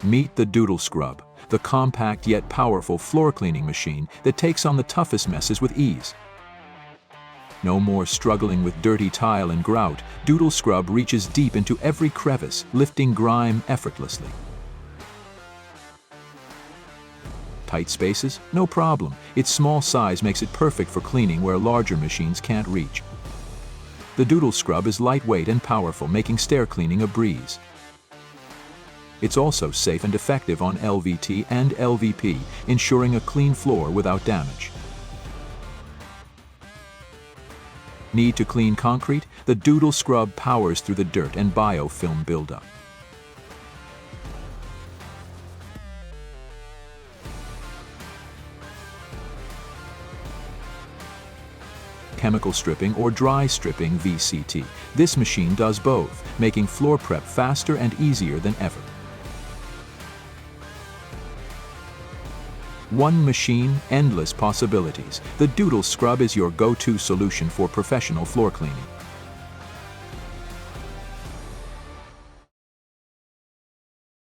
Meet the Doodle Scrub, the compact yet powerful floor cleaning machine that takes on the toughest messes with ease. No more struggling with dirty tile and grout. Doodle Scrub reaches deep into every crevice, lifting grime effortlessly. Tight spaces? No problem. Its small size makes it perfect for cleaning where larger machines can't reach. The Doodle Scrub is lightweight and powerful, making stair cleaning a breeze. It's also safe and effective on LVT and LVP, ensuring a clean floor without damage. Need to clean concrete? The Doodle Scrub powers through the dirt and biofilm buildup. Chemical stripping or dry stripping VCT. This machine does both, making floor prep faster and easier than ever. One machine, endless possibilities. The Doodle Scrub is your go-to solution for professional floor cleaning.